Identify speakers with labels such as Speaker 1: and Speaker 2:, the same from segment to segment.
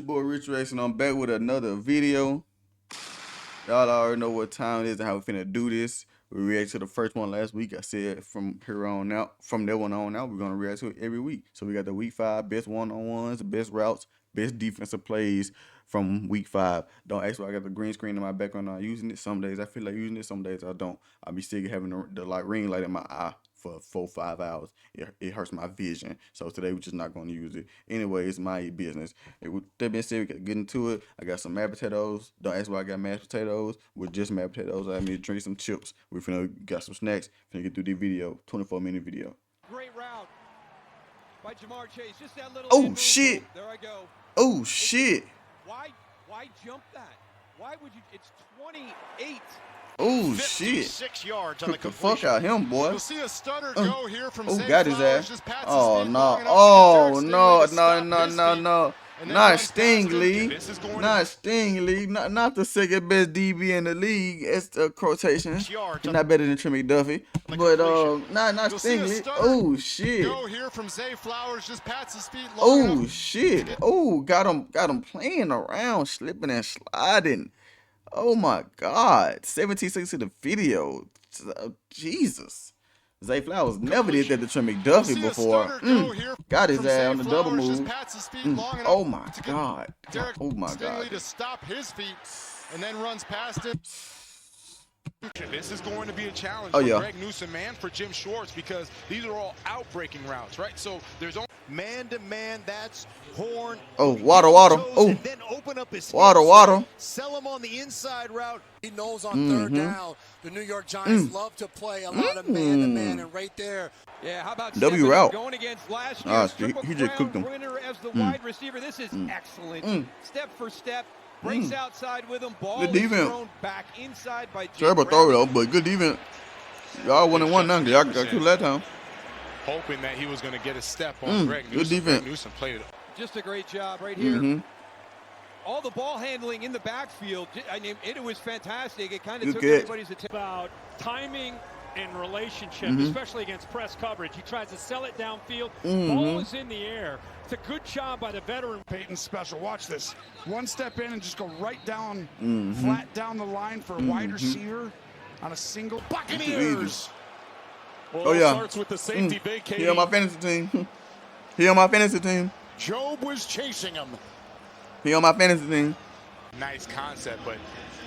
Speaker 1: boy RichhReacts, and I'm back with another video. Y'all already know what time it is and how we finna do this. We react to the first one last week. I said from here on out, from that one on out, we're gonna react to it every week. So we got the week 5 best one-on-ones, best routes, best defensive plays from week 5. Don't ask why I got the green screen in my background. I'm using it. Some days I feel like using it, some days I don't. I'll be sick of having the like ring light in my eye for 4-5 hours. It hurts my vision. So today we're just not going to use it. Anyway, it's my business. With that being said, we got to get into it. I got some mashed potatoes. Don't ask why I got mashed potatoes. With just mashed potatoes, I need to drink some chips. We finna got some snacks. Finna get through the video. 24-minute video.
Speaker 2: Great route by Jamar Chase. Just that little.
Speaker 1: Oh shit!
Speaker 2: There I go.
Speaker 1: Oh shit!
Speaker 2: Why jump that? Why would you? It's 28.
Speaker 1: Oh shit!
Speaker 3: 6 yards on
Speaker 1: Cook the fuck out him, boy.
Speaker 3: You'll see a stutter go here from Zay
Speaker 1: got his
Speaker 3: Flowers,
Speaker 1: ass.
Speaker 3: just
Speaker 1: Oh no!
Speaker 3: oh
Speaker 1: No! Not Stingley. Not Stingley. Not the second best DB in the league. It's the quotation. He's not better than Trey McDuffie. But not Stingley. Oh shit!
Speaker 3: Go here from Zay Flowers, just pats his feet.
Speaker 1: Oh shit! Oh, got him playing around, slipping and sliding. Oh my God, 17 seconds in the video. Jesus. Zay Flowers never did that to Trey McDuffie before. Got his ass on the double move. Oh my God. Oh my God.
Speaker 3: To stop his feet and then runs past him. This is going to be a challenge for Greg Newsome and for Jim Schwartz because these are all out-breaking routes, right? So there's only man-to-man, that's Horn.
Speaker 1: Oh, Waddle. Oh,
Speaker 3: and then open up his
Speaker 1: Waddle.
Speaker 3: Sell him on the inside route.
Speaker 4: He knows on third down, the New York Giants love to play a lot of man-to-man, and right there.
Speaker 2: Yeah, how about
Speaker 1: W route?
Speaker 2: Going against last year's
Speaker 1: he just cooked him.
Speaker 2: winner as the wide receiver. This is excellent. Step for step. Breaks outside with him. Ball is thrown back inside by Jim.
Speaker 1: Terrible throw though, but good defense. Y'all 1-1 now. Y'all got two last time.
Speaker 3: Hoping that he was going to get a step on Greg Newsome.
Speaker 1: Good defense.
Speaker 3: Newsome played it.
Speaker 2: Just a great job right here. All the ball handling in the backfield. I mean, it was fantastic. It kind of took everybody's attention.
Speaker 5: About timing and relationship, especially against press coverage. He tries to sell it downfield. Ball is in the air. It's a good job by the veteran.
Speaker 6: Peyton's special. Watch this. One step in and just go right down, flat down the line for a wide receiver on a single. Buccaneers.
Speaker 1: Well, yeah.
Speaker 3: Starts with the safety vacating.
Speaker 1: He on my fantasy team. He on my fantasy team.
Speaker 3: Job was chasing him.
Speaker 1: He on my fantasy team.
Speaker 3: Nice concept, but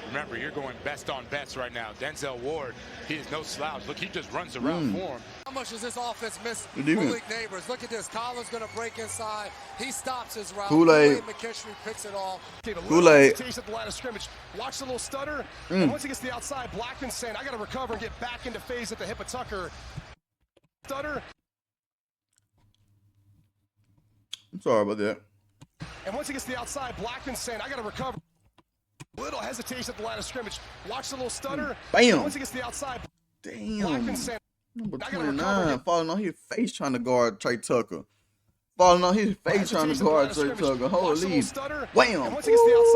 Speaker 3: remember, you're going best on bets right now. Denzel Ward, he is no slouch. Look, he just runs around for him.
Speaker 4: How much does this offense miss Malik Neighbors? Look at this. Collins going to break inside. He stops his route.
Speaker 1: Kool-Aid.
Speaker 4: McKinstry picks it all.
Speaker 1: Kool-Aid.
Speaker 7: At the line of scrimmage. Watch the little stutter. And once he gets to the outside, Blackman saying, I got to recover and get back into phase at the hip of Tucker. Stutter.
Speaker 1: I'm sorry about that.
Speaker 7: And once he gets to the outside, Blackman saying, I got to recover. Little hesitation at the line of scrimmage. Watch the little stutter.
Speaker 1: Bam.
Speaker 7: And once he gets to the outside,
Speaker 1: Damn.
Speaker 7: Blackman saying,
Speaker 1: Number 29 falling on his face trying to guard Trey Tucker. Falling on his face trying to guard Trey Tucker. Holy. Wham. Ooh,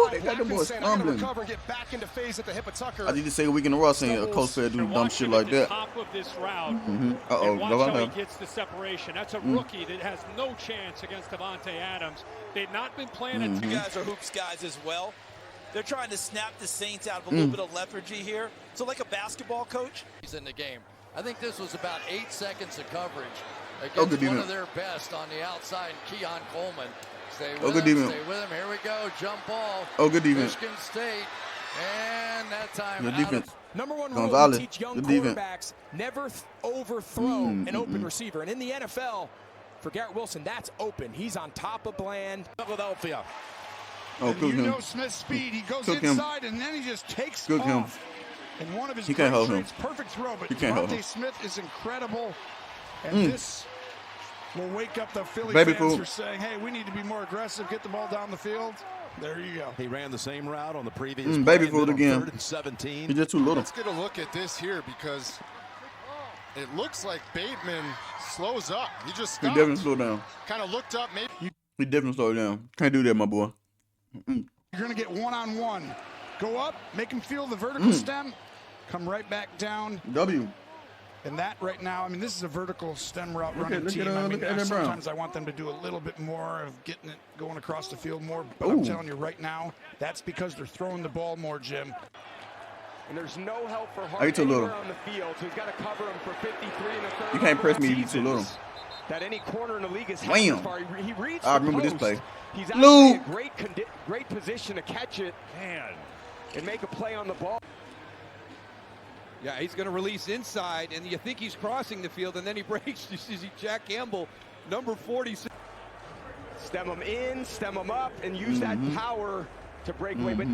Speaker 1: they got the boy stumbling. I need to say a week in a row saying a coach fair do dumb shit like that.
Speaker 5: Top of this route.
Speaker 1: Uh-oh.
Speaker 5: Watch how he gets the separation. That's a rookie that has no chance against Davante Adams. They've not been playing it.
Speaker 8: You guys are hoops guys as well. They're trying to snap the Saints out of a little bit of lethargy here. So like a basketball coach.
Speaker 9: He's in the game. I think this was about 8 seconds of coverage against one of their best on the outside, Keon Coleman. Stay with him. Stay with him. Here we go. Jump ball.
Speaker 1: Good defense.
Speaker 9: Michigan State. And that time
Speaker 1: good defense.
Speaker 7: Number one rule to teach young quarterbacks, never overthrow an open receiver. And in the NFL, for Garrett Wilson, that's open. He's on top of Bland. Philadelphia.
Speaker 1: Oh, cook him.
Speaker 6: know Smith's speed. He goes inside and then he just takes off. And one of his
Speaker 1: can't hold him.
Speaker 6: Perfect throw, but
Speaker 1: Devontae
Speaker 6: Smith is incredible. And this will wake up the Philly fans for saying, hey, we need to be more aggressive, get the ball down the field. There you go.
Speaker 10: He ran the same route on the previous
Speaker 1: baby food again.
Speaker 10: 3rd and 17.
Speaker 1: He's just too little.
Speaker 3: Let's get a look at this here because it looks like Bateman slows up. He just stopped.
Speaker 1: He definitely slowed down.
Speaker 3: Kind of looked up, maybe.
Speaker 1: He definitely slowed down. Can't do that, my boy.
Speaker 6: You're going to get one-on-one. Go up, make him feel the vertical stem, come right back down.
Speaker 1: W.
Speaker 6: And that right now, I mean, this is a vertical stem route running team. I mean, sometimes I want them to do a little bit more of getting it going across the field more. But I'm telling you right now, that's because they're throwing the ball more, Jim.
Speaker 11: And there's no help for Hart
Speaker 1: Are you too little?
Speaker 11: on the field, so he's got to cover him for 53 and a third.
Speaker 1: You can't press me if you're too little.
Speaker 11: That any corner in the league is
Speaker 1: Wham.
Speaker 11: he reads
Speaker 1: I remember
Speaker 11: post.
Speaker 1: this play.
Speaker 11: He's actually in great position to catch it and make a play on the ball.
Speaker 2: Yeah, he's going to release inside, and you think he's crossing the field, and then he breaks. You see Jack Campbell, number 46.
Speaker 11: Stem him in, stem him up, and use that power to break away. But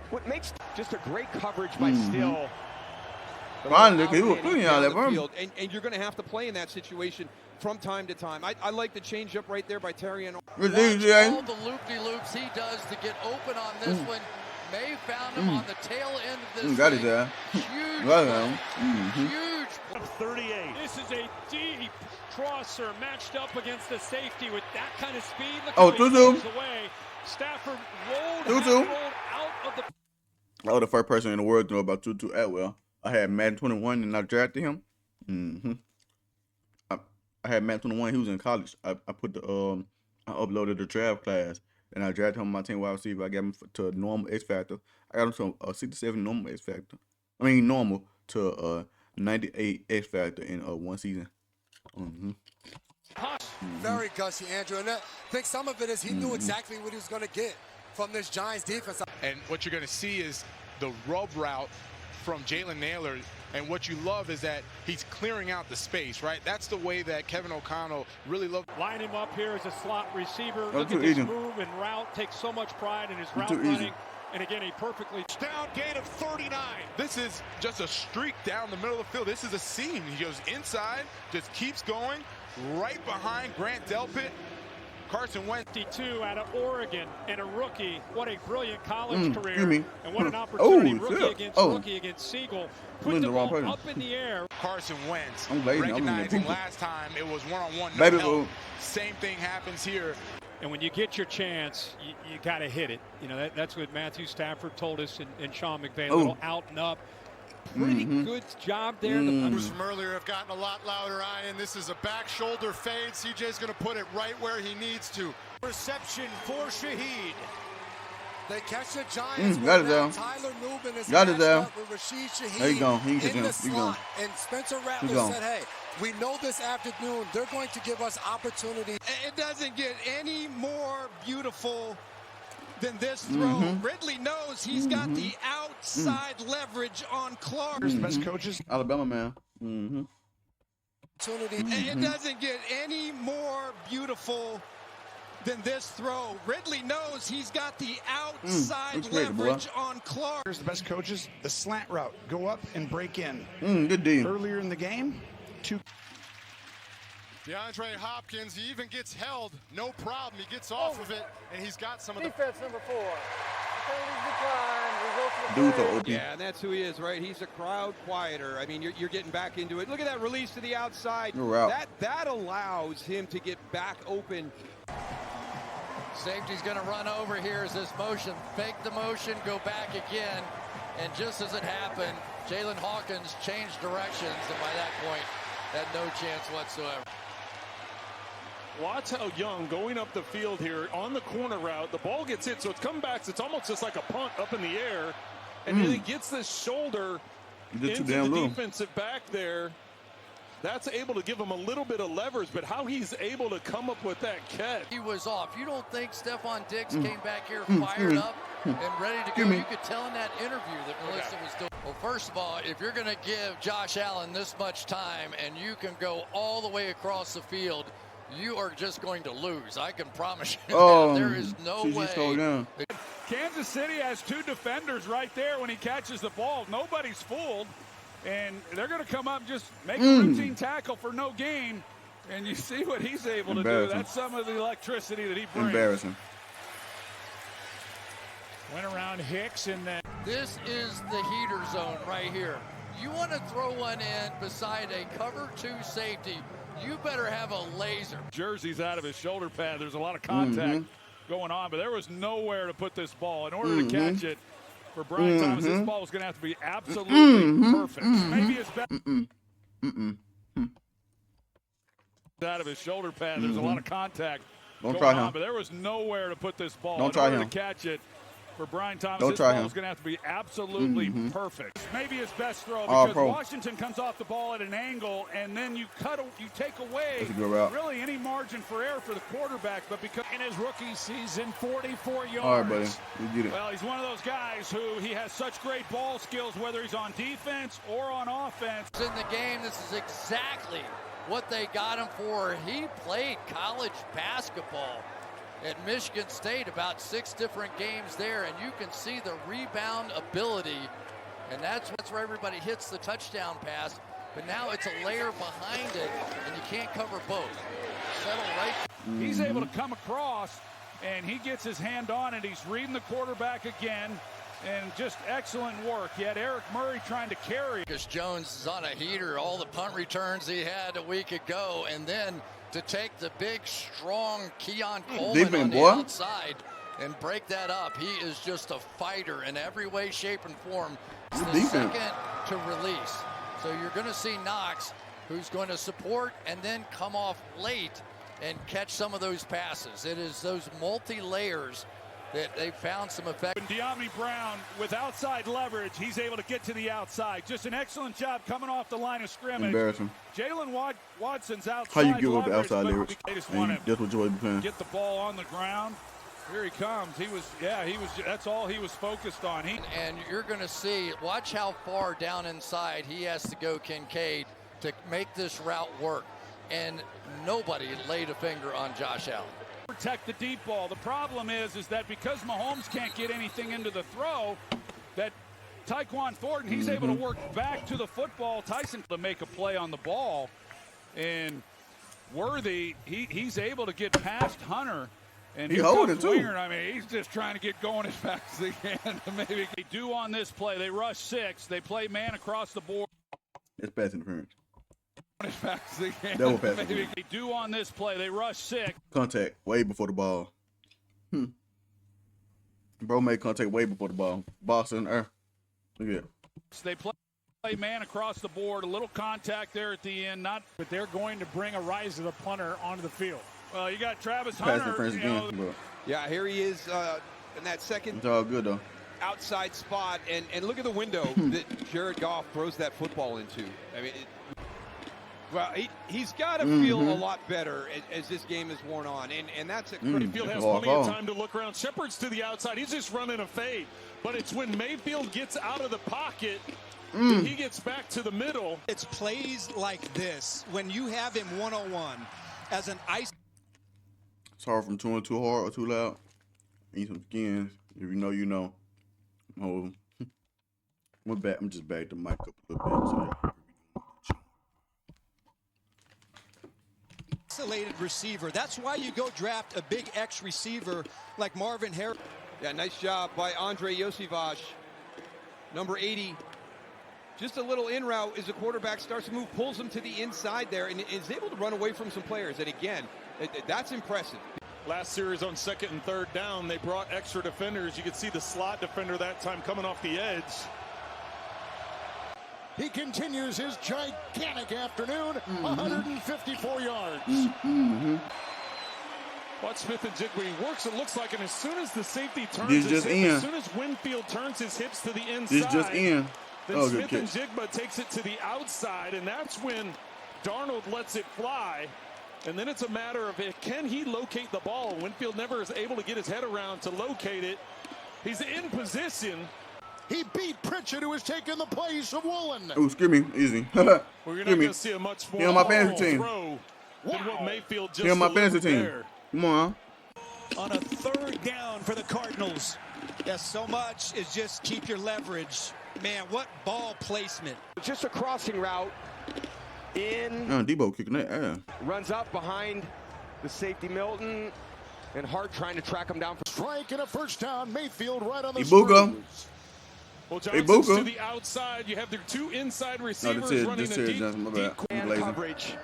Speaker 11: what makes just a great coverage by Still.
Speaker 1: Finally, he was putting out that
Speaker 2: field, and you're going to have to play in that situation from time to time. I like the change up right there by Terry and
Speaker 9: all the loop-de-loops he does to get open on this one. May found him on the tail end of this.
Speaker 1: Got it there.
Speaker 9: Huge.
Speaker 5: 38. This is a deep crosser matched up against the safety with that kind of speed.
Speaker 1: Look
Speaker 5: away. Stafford rolled out of the.
Speaker 1: I was the first person in the world to know about Tutu Atwell. I had Madden 21 and I drafted him. I had Madden 21. He was in college. I put the I uploaded the draft class. And I drafted him on my team wide receiver. I got him to a normal X Factor. I got him to a 67 normal X Factor. I mean, normal to a 98 X Factor in one season.
Speaker 4: Very gushy, Andrew. And I think some of it is he knew exactly what he was going to get from this Giants defense.
Speaker 3: And what you're going to see is the rub route from Jalen Naylor. And what you love is that he's clearing out the space, right? That's the way that Kevin O'Connell really loved.
Speaker 5: Line him up here as a slot receiver. Look at this move and route. Takes so much pride in his route running. And again, he perfectly
Speaker 3: down gain of 39. This is just a streak down the middle of the field. This is a seam. He goes inside, just keeps going right behind Grant Delpit. Carson Wentz.
Speaker 5: 52 out of Oregon and a rookie. What a brilliant college career. And what an opportunity. Rookie against Siegel. Put the ball up in the air.
Speaker 3: Carson Wentz recognizing last time it was one-on-one. No help. Same thing happens here.
Speaker 5: And when you get your chance, you got to hit it. You know, that's what Matthew Stafford told us and Sean McVay. A little out and up. Pretty good job there.
Speaker 12: From earlier have gotten a lot louder, Ian. This is a back shoulder fade. CJ's going to put it right where he needs to.
Speaker 11: Reception for Shaheed.
Speaker 4: They catch the Giants.
Speaker 1: Got it there.
Speaker 4: Tyler Newman is
Speaker 1: got it there.
Speaker 4: With Rashid Shaheed
Speaker 1: there you go. He can
Speaker 4: in the slot. And Spencer Rattler said, hey, we know this afternoon they're going to give us opportunity.
Speaker 2: It doesn't get any more beautiful than this throw. Ridley knows he's got the outside leverage on Clark.
Speaker 6: Here's the best coaches.
Speaker 1: Alabama man.
Speaker 2: It doesn't get any more beautiful than this throw. Ridley knows he's got the outside leverage on Clark.
Speaker 6: Here's the best coaches. The slant route. Go up and break in.
Speaker 1: Good deal.
Speaker 6: Earlier in the game,
Speaker 12: DeAndre Hopkins, he even gets held. No problem. He gets off of it, and he's got some of the...
Speaker 13: Defense number 4.
Speaker 1: Dude's so open.
Speaker 2: Yeah, and that's who he is, right? He's a crowd quieter. I mean, you're getting back into it. Look at that release to the outside. That allows him to get back open.
Speaker 9: Safety's going to run over here as this motion. Fake the motion, go back again. And just as it happened, Jalen Hawkins changed directions, and by that point, had no chance whatsoever.
Speaker 5: Watch how Young going up the field here on the corner route. The ball gets hit, so it's comebacks. It's almost just like a punt up in the air. And then he gets this shoulder into the defensive back there. That's able to give him a little bit of leverage, but how he's able to come up with that catch.
Speaker 9: He was off. You don't think Stephon Diggs came back here fired up and ready to go? You could tell in that interview that Melissa was doing. Well, first of all, if you're going to give Josh Allen this much time and you can go all the way across the field, you are just going to lose. I can promise you that. There is no way.
Speaker 5: Kansas City has 2 defenders right there when he catches the ball. Nobody's fooled. And they're going to come up and just make a routine tackle for no gain. And you see what he's able to do. That's some of the electricity that he brings.
Speaker 1: Embarrassing.
Speaker 5: Went around Hicks and then.
Speaker 9: This is the heater zone right here. You want to throw one in beside a cover 2 safety, you better have a laser.
Speaker 5: Jersey's out of his shoulder pad. There's a lot of contact going on, but there was nowhere to put this ball. In order to catch it for Brian Thomas, this ball was going to have to be absolutely perfect. Maybe his best. Out of his shoulder pad, there's a lot of contact.
Speaker 1: Don't try him.
Speaker 5: But there was nowhere to put this ball.
Speaker 1: Don't try him.
Speaker 5: To catch it for Brian Thomas,
Speaker 1: Don't
Speaker 5: this
Speaker 1: try
Speaker 5: ball
Speaker 1: him.
Speaker 5: is going to have to be absolutely perfect. Maybe his best throw because
Speaker 1: pro.
Speaker 5: Washington comes off the ball at an angle, and then you take away really any margin for error for the quarterback. But because in his rookie season, 44 yards.
Speaker 1: All right, buddy. We get it.
Speaker 5: Well, he's one of those guys who he has such great ball skills, whether he's on defense or on offense.
Speaker 9: In the game, this is exactly what they got him for. He played college basketball at Michigan State, about 6 different games there, and you can see the rebound ability, and that's where everybody hits the touchdown pass. But now it's a layer behind it, and you can't cover both. Settle right.
Speaker 5: He's able to come across, and he gets his hand on it. He's reading the quarterback again. And just excellent work. You had Eric Murray trying to carry.
Speaker 9: Marcus Jones is on a heater, all the punt returns he had a week ago, and then to take the big, strong Keon Coleman on the outside and break that up. He is just a fighter in every way, shape, and form. It's the second to release. So you're going to see Knox, who's going to support and then come off late and catch some of those passes. It is those multi-layers that they found some effect.
Speaker 5: And De'Ami Brown, with outside leverage, he's able to get to the outside. Just an excellent job coming off the line of scrimmage.
Speaker 1: Embarrassing.
Speaker 5: Jalen Watson's outside.
Speaker 1: How you give up outside leverage?
Speaker 5: They just want
Speaker 1: that's what Joey be playing.
Speaker 5: Get the ball on the ground. Here he comes. He was. That's all he was focused on.
Speaker 9: And you're going to see. Watch how far down inside he has to go, Kincaid, to make this route work. And nobody laid a finger on Josh Allen.
Speaker 5: Protect the deep ball. The problem is that because Mahomes can't get anything into the throw, that Tyquan Thornton, he's able to work back to the football. Tyson to make a play on the ball, and Worthy, he's able to get past Hunter, and
Speaker 1: he holding too.
Speaker 5: Winger, I mean, he's just trying to get going as fast as they can. Maybe they do on this play. They rush 6. They play man across the board.
Speaker 1: It's pass interference.
Speaker 5: As fast as they can.
Speaker 1: Double pass.
Speaker 5: Maybe they do on this play. They rush 6.
Speaker 1: Contact way before the ball. Bro made contact way before the ball. Ball's in the air. Look at it.
Speaker 5: They play man across the board. A little contact there at the end. But they're going to bring a rise of the punter onto the field. Well, you got Travis Hunter.
Speaker 1: Again,
Speaker 2: yeah, here he is in that second.
Speaker 1: It's all good though.
Speaker 2: Outside spot, and look at the window that Jared Goff throws that football into. I mean, well, he's got to feel a lot better as this game is worn on, and that's a
Speaker 5: Mayfield has plenty of time to look around. Shepard's to the outside. He's just running a fade, but it's when Mayfield gets out of the pocket that he gets back to the middle.
Speaker 2: It's plays like this when you have him one-on-one as an ice.
Speaker 1: It's hard from too hard or too loud. Eat some skins. If you know, you know. Oh, I'm just back the mic up a little bit. So
Speaker 2: Isolated receiver. That's why you go draft a big X receiver like Marvin Harris. Yeah, nice job by Andre Iosivas. Number 80. Just a little in route as the quarterback starts to move, pulls him to the inside there, and is able to run away from some players. And again, that's impressive.
Speaker 5: Last series on 2nd and 3rd down, they brought extra defenders. You could see the slot defender that time coming off the edge.
Speaker 13: He continues his gigantic afternoon, 154 yards.
Speaker 5: Watch Smith and Jigba. He works, it looks like, and as soon as the safety turns
Speaker 1: this
Speaker 5: his
Speaker 1: just
Speaker 5: hips, as soon as Winfield turns his hips to the inside,
Speaker 1: this just in.
Speaker 5: Then Smith and Jigba takes it to the outside, and that's when Darnold lets it fly. And then it's a matter of can he locate the ball? Winfield never is able to get his head around to locate it. He's in position.
Speaker 13: He beat Pritchett, who has taken the place of Woolen.
Speaker 1: Oh, excuse me, easy.
Speaker 5: Well, you're not going to see a much more
Speaker 1: on my fantasy team.
Speaker 5: Throw than what Mayfield just
Speaker 1: on my fantasy team.
Speaker 5: There.
Speaker 1: Come on.
Speaker 2: On a 3rd down for the Cardinals. Yes, so much is just keep your leverage. Man, what ball placement.
Speaker 11: Just a crossing route.
Speaker 1: Debo kicking that ass.
Speaker 11: Runs up behind the safety Milton, and Hart trying to track him down.
Speaker 13: Strike and a 1st down. Mayfield right on the
Speaker 1: screws.
Speaker 5: Well, Johnson's to the outside. You have their 2 inside receivers running a deep
Speaker 11: coverage.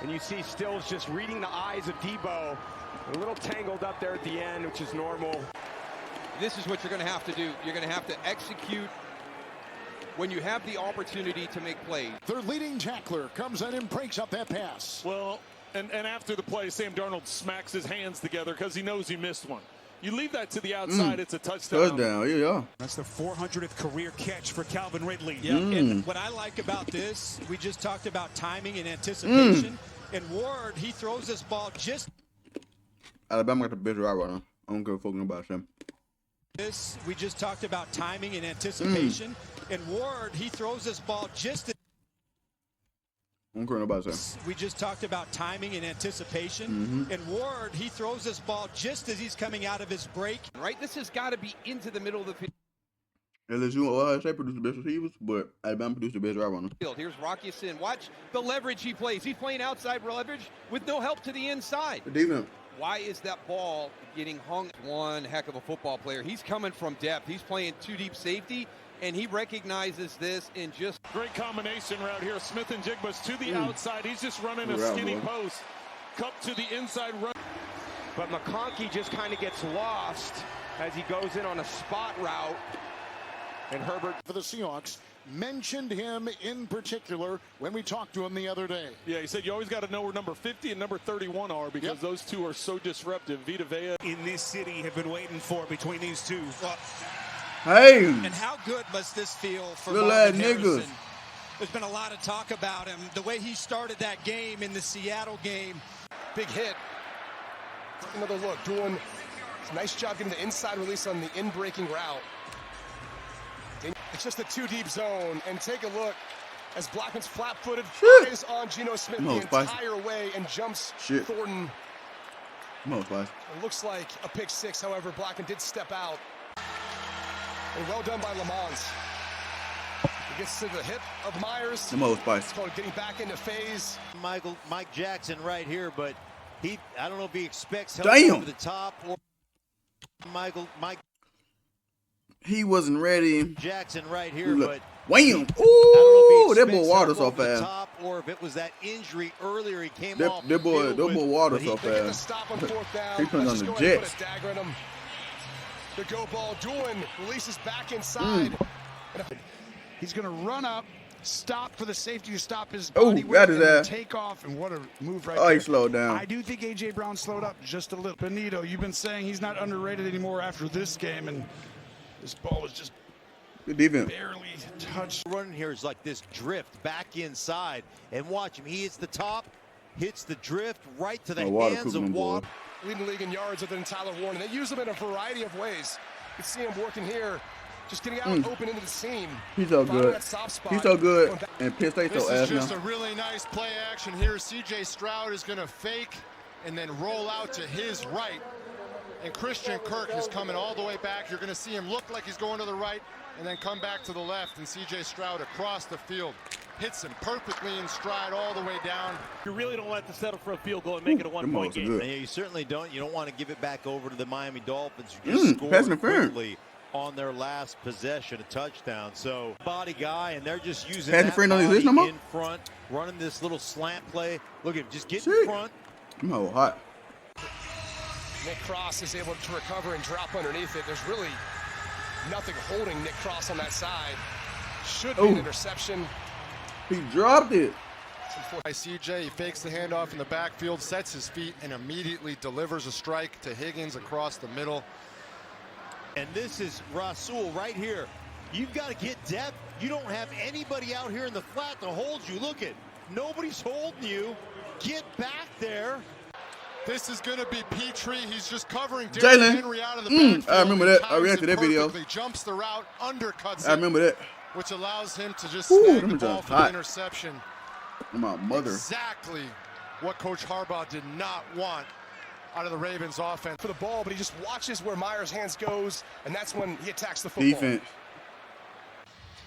Speaker 11: And you see Stills just reading the eyes of Debo. A little tangled up there at the end, which is normal.
Speaker 2: This is what you're going to have to do. You're going to have to execute when you have the opportunity to make plays.
Speaker 13: Their leading tackler comes in and breaks up that pass.
Speaker 5: Well, And after the play, Sam Darnold smacks his hands together because he knows he missed one. You leave that to the outside, it's a touchdown.
Speaker 1: Touchdown, yeah.
Speaker 14: That's the 400th career catch for Calvin Ridley.
Speaker 2: Yeah, and what I like about this, we just talked about timing and anticipation. And Ward, he throws this ball just...
Speaker 1: Alabama got the best route right now. I don't give a fuck about them.
Speaker 2: We just talked about timing and anticipation. And Ward, he throws this ball just...
Speaker 1: I don't care about them.
Speaker 2: We just talked about timing and anticipation. And Ward, he throws this ball just as he's coming out of his break. Right? This has got to be into the middle of the field.
Speaker 1: LSU, Ohio State produced the best receivers, but Alabama produced the best route runner.
Speaker 2: Here's Rocky Sin. Watch the leverage he plays. He's playing outside leverage with no help to the inside.
Speaker 1: The defense.
Speaker 2: Why is that ball getting hung? One heck of a football player. He's coming from depth. He's playing two deep safety, and he recognizes this in just...
Speaker 5: Great combination route here. Smith and Jigba's to the outside. He's just running a skinny post. Cup to the inside run.
Speaker 11: But McConkey just kind of gets lost as he goes in on a spot route. And Herbert,
Speaker 13: for the Seahawks, mentioned him in particular when we talked to him the other day.
Speaker 5: Yeah, he said you always got to know where number 50 and number 31 are because those two are so disruptive. Vita Vea.
Speaker 14: In this city have been waiting for between these two.
Speaker 1: Hey!
Speaker 2: And how good must this feel for
Speaker 1: Little
Speaker 2: Marvin
Speaker 1: ass
Speaker 2: Harrison?
Speaker 1: niggas.
Speaker 2: There's been a lot of talk about him. The way he started that game in the Seattle game.
Speaker 15: Big hit. Another look. Doing a nice job getting the inside release on the in-breaking route. It's just a two-deep zone. And take a look as Blackman's flat-footed, eyes on Geno Smith the entire way and jumps Thornton. It looks like a pick six. However, Blackman did step out. And well done by Lamont. He gets to the hip of Myers. It's called getting back into phase.
Speaker 10: Mike Jackson right here, but I don't know if he expects help over the top or Mike.
Speaker 1: He wasn't ready.
Speaker 10: Jackson right here, but
Speaker 1: wham! Ooh, that boy water so fast.
Speaker 10: Top, or if it was that injury earlier, he came off.
Speaker 1: That boy water so fast. He put on the Jets.
Speaker 15: The go ball, Doolin releases back inside.
Speaker 6: He's going to run up, stop for the safety to stop his body
Speaker 1: got his ass.
Speaker 6: take off, and what a move right
Speaker 1: there.
Speaker 6: He
Speaker 1: slowed down.
Speaker 6: I do think A.J. Brown slowed up just a little. Benito, you've been saying he's not underrated anymore after this game, and this ball was just barely touched.
Speaker 10: Running here is like this drift back inside, and watch him. He hits the top, hits the drift right to the hands of Watt.
Speaker 15: Leading the league in yards other than Tyler Warren. They use him in a variety of ways. You can see him working here, just getting out open into the seam.
Speaker 1: He's so good. He's so good. And Penn State so ass now.
Speaker 12: This is just a really nice play action here. C.J. Stroud is going to fake and then roll out to his right. And Christian Kirk is coming all the way back. You're going to see him look like he's going to the right and then come back to the left. And C.J. Stroud across the field hits him perfectly in stride all the way down.
Speaker 5: You really don't want to settle for a field goal and make it a one-point game.
Speaker 10: And you certainly don't. You don't want to give it back over to the Miami Dolphins, who just scored quickly on their last possession, a touchdown. So body guy, and they're just using that body in front, running this little slant play. Look at him, just get in front.
Speaker 1: I'm hot.
Speaker 15: Nick Cross is able to recover and drop underneath it. There's really nothing holding Nick Cross on that side. Should be an interception.
Speaker 1: He dropped it.
Speaker 12: By CJ, he fakes the handoff in the backfield, sets his feet, and immediately delivers a strike to Higgins across the middle.
Speaker 10: And this is Rasul right here. You've got to get depth. You don't have anybody out here in the flat to hold you. Look at, nobody's holding you. Get back there.
Speaker 12: This is going to be Petrie. He's just covering Derrick Henry out of the backfield.
Speaker 1: I remember that. I reacted to that video.
Speaker 12: Jumps the route, undercuts it.
Speaker 1: I remember that.
Speaker 12: Which allows him to just snag the ball for the interception.
Speaker 1: My mother.
Speaker 12: Exactly what Coach Harbaugh did not want out of the Ravens offense.
Speaker 15: For the ball, but he just watches where Myers' hands goes, and that's when he attacks the football.
Speaker 1: Defense.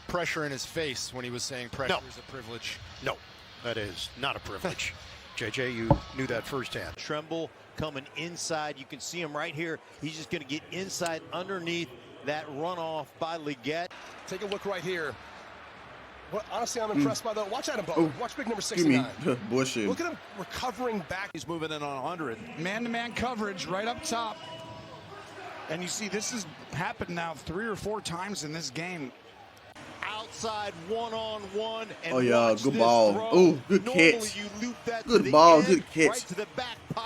Speaker 12: Pressure in his face when he was saying pressure is a privilege.
Speaker 13: No, that is not a privilege. JJ, you knew that firsthand.
Speaker 10: Tremble coming inside. You can see him right here. He's just going to get inside underneath that runoff by Leggett.
Speaker 15: Take a look right here. Well, honestly, I'm impressed by the. Watch Adam Butler. Watch big number 69.
Speaker 1: Bullshit.
Speaker 15: Look at him recovering back.
Speaker 14: He's moving in on 100.
Speaker 6: Man-to-man coverage right up top. And you see this has happened now 3 or 4 times in this game.
Speaker 13: Out
Speaker 10: outside one-on-one.
Speaker 1: Oh, yeah, good ball. Oh, good catch. Good ball, good catch.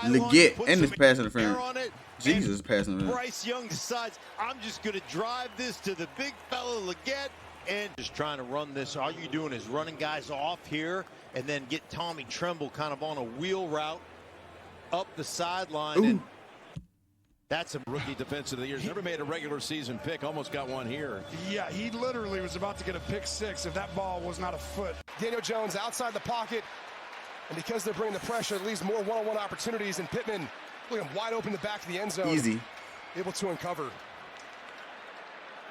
Speaker 1: Legit, and this pass interference. Jesus, passing interference.
Speaker 10: Bryce Young decides, I'm just going to drive this to the big fella Leggett. And just trying to run this. All you're doing is running guys off here and then get Tommy Tremble kind of on a wheel route up the sideline. And that's a
Speaker 2: rookie defensive of the year. Never made a regular season pick. Almost got one here.
Speaker 6: Yeah, he literally was about to get a pick six if that ball was not a foot.
Speaker 15: Daniel Jones outside the pocket. And because they're bringing the pressure, it leaves more one-on-one opportunities. And Pittman looking wide open the back of the end zone.
Speaker 1: Easy.
Speaker 15: Able to uncover.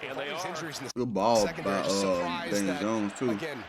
Speaker 2: And they are.
Speaker 15: Injuries in the
Speaker 1: good ball
Speaker 15: secondary.
Speaker 1: by Daniel Jones, too.
Speaker 15: Again,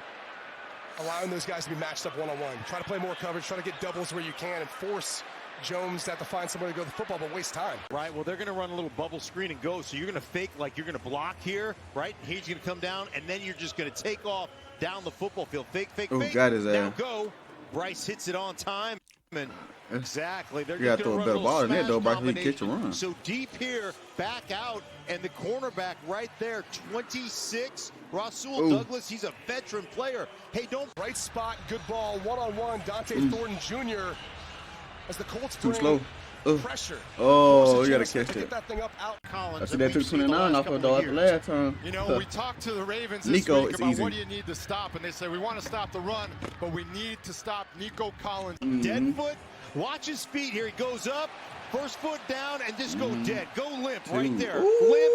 Speaker 15: allowing those guys to be matched up one-on-one. Try to play more coverage. Try to get doubles where you can and force Jones to have to find somebody to go to the football, but waste time.
Speaker 10: Right, well, they're going to run a little bubble screen and go, so you're going to fake like you're going to block here, right? He's going to come down, and then you're just going to take off down the football field. Fake, fake, fake.
Speaker 1: Got his
Speaker 10: now
Speaker 1: ass.
Speaker 10: go. Bryce hits it on time. And exactly. They're
Speaker 1: you got to throw a better ball in there, though, Bryce. He catch a run.
Speaker 10: So deep here, back out, and the cornerback right there, 26. Rasul Douglas, he's a veteran player. Hey, don't.
Speaker 15: Right spot, good ball, one-on-one. Dante Thornton Jr. as the Colts
Speaker 1: too
Speaker 15: bring
Speaker 1: slow.
Speaker 15: Pressure.
Speaker 1: Oh, you got to catch
Speaker 15: get that thing up out.
Speaker 1: I see that took 29 off of the last time.
Speaker 12: You know, we talked to the Ravens this week about what do you need to stop, and they say we want to stop the run, but we need to stop Nico Collins.
Speaker 10: Dead foot. Watch his feet here. He goes up, first foot down, and just go dead. Go limp right there. Limp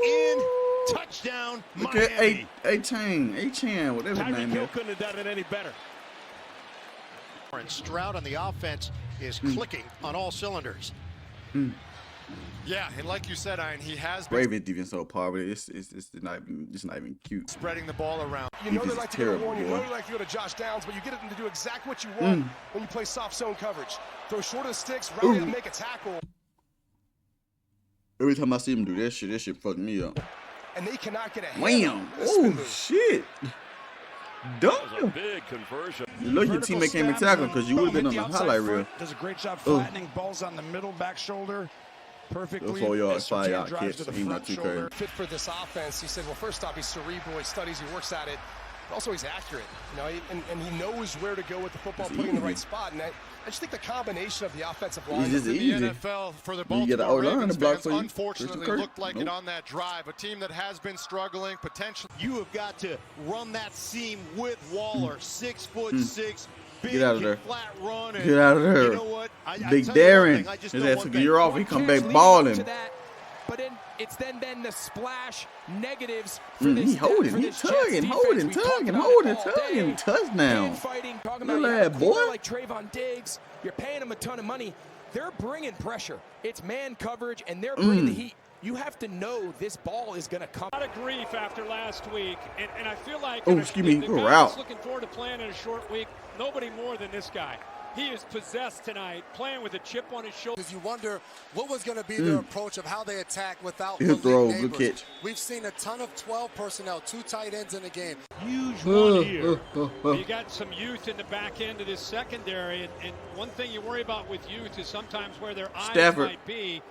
Speaker 10: in. Touchdown,
Speaker 1: Look
Speaker 10: Miami.
Speaker 1: at A-Chain, whatever his name is.
Speaker 2: couldn't have done it any better.
Speaker 13: And Stroud on the offense is clicking on all cylinders.
Speaker 12: Yeah, and like you said, Ian, he has been
Speaker 1: Ravens defense so par, but it's not even cute.
Speaker 12: spreading the ball around.
Speaker 15: You know they like to go to Warren, you know they like to go to Josh Downs, but you get them to do exactly what you want when you play soft zone coverage. Throw short of the sticks, route it, and make a tackle.
Speaker 1: Every time I see him do that shit fuck me up.
Speaker 15: And they cannot get a
Speaker 1: wham! Oh shit!
Speaker 2: Damn! Big conversion.
Speaker 1: You know your teammate came and tackled because you would have been on the highlight reel.
Speaker 6: Does a great job flattening balls on the middle back shoulder. Perfectly.
Speaker 1: 4 yard, 5 yard catch. He's not too crazy.
Speaker 15: Fit for this offense. He said, well, first off, he's cerebral. He studies. He works at it. But also, he's accurate. You know, and he knows where to go with the football, putting in the right spot. And I just think the combination of the offensive line
Speaker 1: in the
Speaker 12: NFL for the Baltimore Ravens fans unfortunately looked like it on that drive. A team that has been struggling, potentially.
Speaker 10: You have got to run that seam with Waller, 6'6". Big
Speaker 1: Get out of there.
Speaker 10: Flat run, and
Speaker 1: get out of there.
Speaker 10: You know what?
Speaker 1: Big Darren. His ass took a year off. He come back balling.
Speaker 7: But it's then been the splash negatives for this.
Speaker 1: He holding, he tugging, holding, touchdown.
Speaker 7: Fighting, talking about
Speaker 1: that boy.
Speaker 7: Like Trayvon Diggs, you're paying him a ton of money. They're bringing pressure. It's man coverage, and they're bringing the heat. You have to know this ball is going to come.
Speaker 5: A lot of grief after last week, and I feel like
Speaker 1: the guy's
Speaker 5: looking forward to playing in a short week. Nobody more than this guy. He is possessed tonight, playing with a chip on his shoulder.
Speaker 4: You wonder what was going to be their approach of how they attack without
Speaker 1: good catch.
Speaker 4: We've seen a ton of 12 personnel, 2 tight ends in the game.
Speaker 5: Huge one here. You got some youth in the back end of this secondary, and one thing you worry about with youth is sometimes where their eyes might be.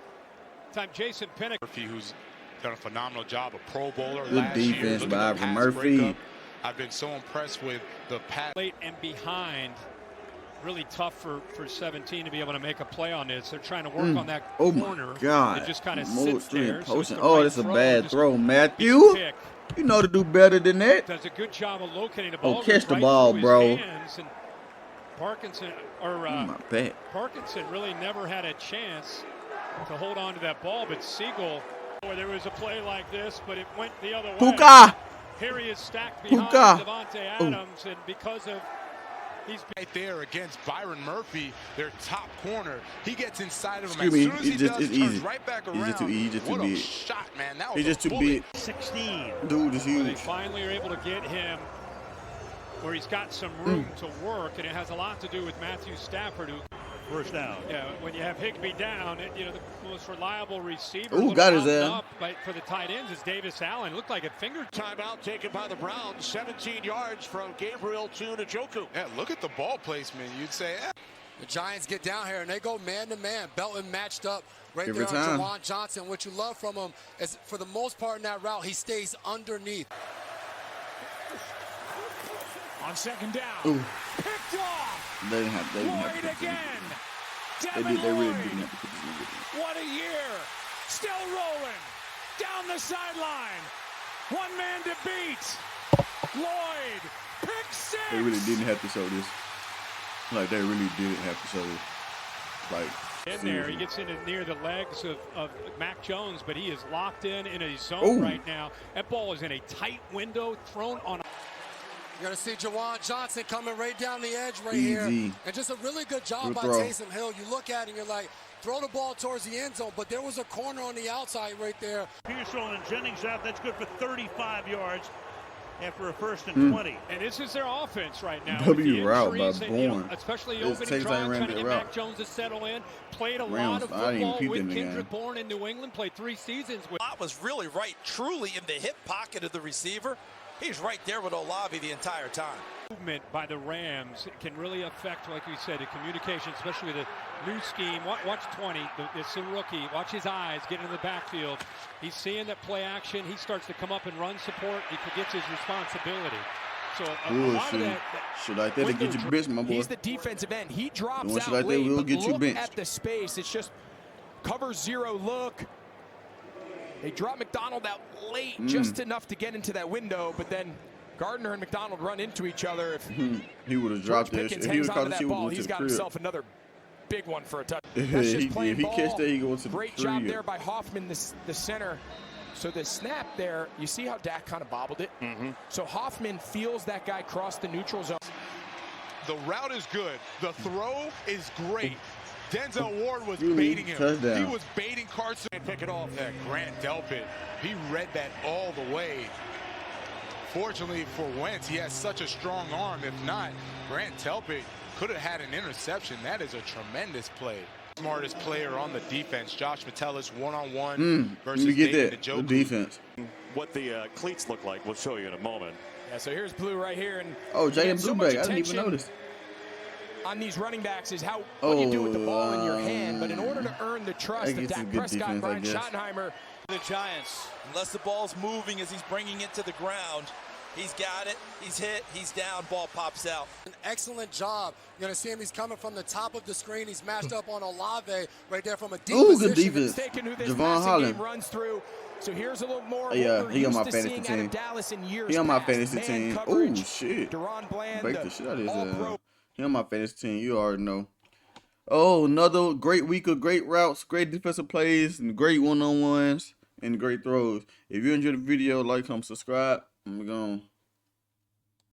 Speaker 5: Time Jason Pinnock,
Speaker 3: who's done a phenomenal job, a Pro Bowler
Speaker 1: good
Speaker 3: last year.
Speaker 1: Defense by Murphy.
Speaker 3: I've been so impressed with the pass.
Speaker 5: Late and behind. Really tough for 17 to be able to make a play on this. They're trying to work on that corner.
Speaker 1: Oh my God!
Speaker 5: It just kind of sits there. So
Speaker 1: that's a bad throw, Matthew. You know to do better than that.
Speaker 5: Does a good job of locating the ball.
Speaker 1: Oh, catch the ball, bro.
Speaker 5: Parkinson Parkinson really never had a chance to hold on to that ball, but Siegel, there was a play like this, but it went the other way.
Speaker 1: Puka!
Speaker 5: Here he is stacked behind Devontae Adams, and because of he's
Speaker 3: right there against Byron Murphy, their top corner. He gets inside of him.
Speaker 1: Excuse me,
Speaker 3: as soon as he does,
Speaker 1: it's
Speaker 3: turns
Speaker 1: easy.
Speaker 3: right back around.
Speaker 1: He's just too easy. Just too big.
Speaker 3: Shot, man. That was
Speaker 1: He's just too big.
Speaker 5: 16.
Speaker 1: Dude is huge.
Speaker 5: They finally are able to get him where he's got some room to work, and it has a lot to do with Matthew Stafford, who first down. Yeah, when you have Higbee down, the most reliable receiver.
Speaker 1: Got his ass.
Speaker 5: Up, but for the tight ends is Davis Allen. Looked like a finger.
Speaker 14: Timeout taken by the Browns. 17 yards from Gabriel to Njoku.
Speaker 3: Yeah, look at the ball placement. You'd say,
Speaker 4: The Giants get down here and they go man-to-man. Belton matched up right
Speaker 1: Every
Speaker 4: there
Speaker 1: time.
Speaker 4: on Jawan Johnson. What you love from him is, for the most part in that route, he stays underneath.
Speaker 5: On second down.
Speaker 1: Ooh.
Speaker 5: Picked off.
Speaker 1: They didn't have. They didn't have
Speaker 5: Lloyd
Speaker 1: to
Speaker 5: again.
Speaker 1: They
Speaker 5: Devin
Speaker 1: did. They really
Speaker 5: Lloyd.
Speaker 1: didn't have to put this nigga.
Speaker 5: What a year. Still rolling. Down the sideline. One man to beat. Lloyd. Pick six.
Speaker 1: They really didn't have to show this. Like, they really didn't have to show this. Like,
Speaker 16: in there, he gets in near the legs of Mac Jones, but he is locked in a zone
Speaker 1: Ooh.
Speaker 16: right now. That ball is in a tight window, thrown on.
Speaker 4: You're going to see Jawan Johnson coming right down the edge right
Speaker 1: Easy.
Speaker 4: here. And just a really good job
Speaker 1: Good
Speaker 4: by
Speaker 1: throw.
Speaker 4: Taysom Hill. You look at it and you're like, throw the ball towards the end zone, but there was a corner on the outside right there.
Speaker 17: Pearsall and Jennings out. That's good for 35 yards after a 1st and 20.
Speaker 16: And this is their offense right now.
Speaker 1: W route by
Speaker 16: And,
Speaker 1: Bourne.
Speaker 16: especially
Speaker 1: This
Speaker 16: opening
Speaker 1: takes
Speaker 16: drive,
Speaker 1: time ran
Speaker 16: trying to
Speaker 1: that
Speaker 16: get
Speaker 1: route.
Speaker 16: Mac Jones to settle in. Played a
Speaker 1: Rams,
Speaker 16: lot of
Speaker 1: I didn't even
Speaker 16: football
Speaker 1: peep
Speaker 16: with
Speaker 1: in the
Speaker 16: Kendrick
Speaker 1: game.
Speaker 16: Bourne in New England. Played 3 seasons with.
Speaker 8: Watt was really right, truly in the hip pocket of the receiver. He's right there with Olave the entire time.
Speaker 16: Movement by the Rams can really affect, like we said, the communication, especially with the new scheme. Watch 20. It's a rookie. Watch his eyes get into the backfield. He's seeing that play action. He starts to come up and run support. He forgets his responsibility. So a lot of that
Speaker 1: shit like that to get you benched, my boy.
Speaker 7: He's the defensive end. He drops
Speaker 1: Doing
Speaker 7: out
Speaker 1: shit like that
Speaker 7: late,
Speaker 1: will
Speaker 7: but
Speaker 1: get you
Speaker 7: look
Speaker 1: benched.
Speaker 7: at the space. It's just cover zero look. They drop McDonald out late, just enough to get into that window, but then Gardner and McDonald run into each other. If
Speaker 1: he would have dropped this.
Speaker 7: Pickens
Speaker 1: If he
Speaker 7: hangs
Speaker 1: would
Speaker 7: onto
Speaker 1: have caught
Speaker 7: that
Speaker 1: the
Speaker 7: ball,
Speaker 1: shit,
Speaker 7: he's got
Speaker 1: he
Speaker 7: himself another big one for a touch. That's just playing
Speaker 1: if he
Speaker 7: ball.
Speaker 1: catch that, he goes to the
Speaker 7: Great
Speaker 1: tree.
Speaker 7: job there by Hoffman, the center. So the snap there, you see how Dak kind of bobbled it? So Hoffman feels that guy cross the neutral zone.
Speaker 3: The route is good. The throw is great. Denzel Ward was
Speaker 1: Really?
Speaker 3: baiting him.
Speaker 1: Touchdown.
Speaker 3: He was baiting Carson and pick it off. That Grant Delpit, he read that all the way. Fortunately for Wentz, he has such a strong arm. If not, Grant Delpit could have had an interception. That is a tremendous play. Smartest player on the defense, Josh Metellus, one-on-one versus David Njoku.
Speaker 1: The defense.
Speaker 18: What the cleats look like, we'll show you in a moment.
Speaker 7: Yeah, so here's Blue right here. And
Speaker 1: Oh, Jaden
Speaker 7: so
Speaker 1: Blueback.
Speaker 7: much
Speaker 1: I didn't even
Speaker 7: attention
Speaker 1: notice.
Speaker 7: on these running backs is how what you do with the ball in your hand. But in order to earn the trust of Dak Prescott, Brian Schottenheimer,
Speaker 8: The Giants, unless the ball's moving as he's bringing it to the ground, he's got it, he's hit, he's down, ball pops out.
Speaker 4: An excellent job. You're going to see him. He's coming from the top of the screen. He's matched up on Olave right there from a deep position.
Speaker 1: Good defense.
Speaker 7: who this
Speaker 1: Javon
Speaker 7: passing
Speaker 1: Holland.
Speaker 7: game runs through. So here's a little more.
Speaker 1: Yeah,
Speaker 7: what we're
Speaker 1: he on
Speaker 7: used
Speaker 1: my
Speaker 7: to
Speaker 1: fantasy
Speaker 7: seeing out
Speaker 1: team.
Speaker 7: of Dallas in years
Speaker 1: He on my
Speaker 7: past.
Speaker 1: fantasy
Speaker 7: Man
Speaker 1: team. Oh
Speaker 7: coverage,
Speaker 1: shit.
Speaker 7: Deron Bland,
Speaker 1: Break the shit out of his
Speaker 7: all-pro.
Speaker 1: He on my fantasy team. You already know. Oh, another great week of great routes, great defensive plays, and great one-on-ones, and great throws. If you enjoyed the video, like, comment, subscribe. I'm gone.